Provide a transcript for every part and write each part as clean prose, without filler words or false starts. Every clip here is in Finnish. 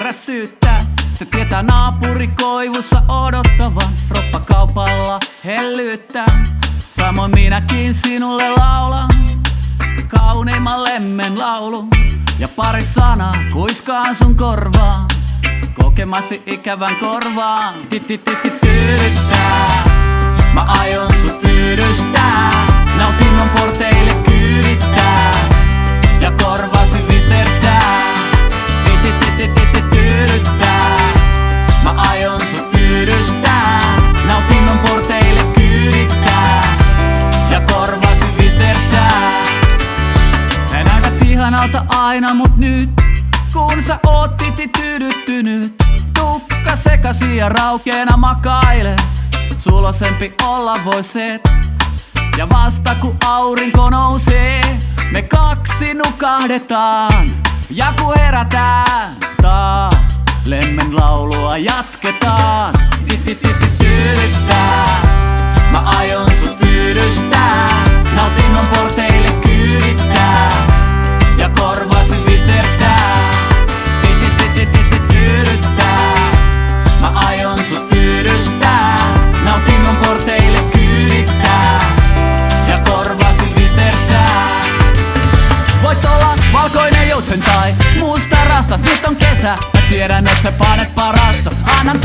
ymmärrä syyttää. Se tietää naapurikoivussa odottavan roppakaupalla hellyyttää. Samoin minäkin sinulle laulan kauneimman lemmen laulun. Ja pari sanaa kuiskaan sun korvaan, kokemasi ikävän korvaan. Tyydyttää, mä aion sut pyydystää. Nautinnon porteille kyydittää ja korvasi visertää. Tyydyttää, mä aion sut pyydystää. Nautinnon porteille kyydittää ja korvasi visertää. Sä näytät ihanalta aina, mut nyt kun sä oot tyydyttynyt, tukka sekasi ja raukeena makailet. Sulosempi olla voiset. Ja vasta kun aurinko nousee, me kaksi nukahdetaan. Ja kun herätään taas, lemmen laulua jatketaan. Tyydyttää, mä aion sut pyydystää. Nautinnon porteille kyydittää ja korvasi visertää. Tyydyttää, mä aion sut pyydystää. Nautinnon porteille kyydittää ja korvasi visertää. Voit olla valkoinen joutsen tai musta rastas. Nyt on kesä, mä tiedän et sä panet parasta. Annan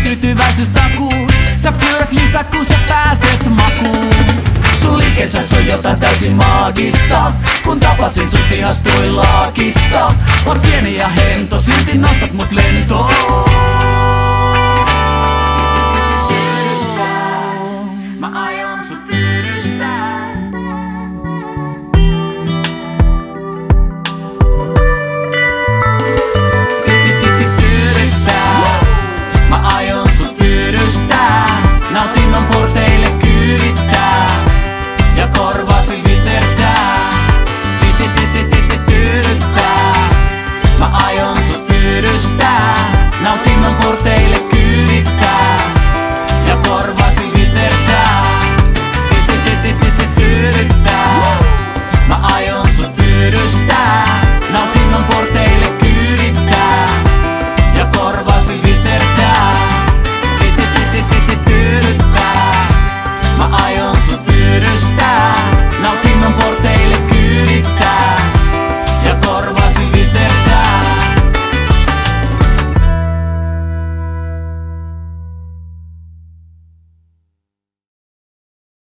tyytyväisyystakuu. Sä pyydät lisää kun sä pääset makuun. Sun liikkeessäs on jotain täysin maagista. Kun tapasin sut ihastuin laakista. Oot pieni ja hento, silti nostat mut lentoon.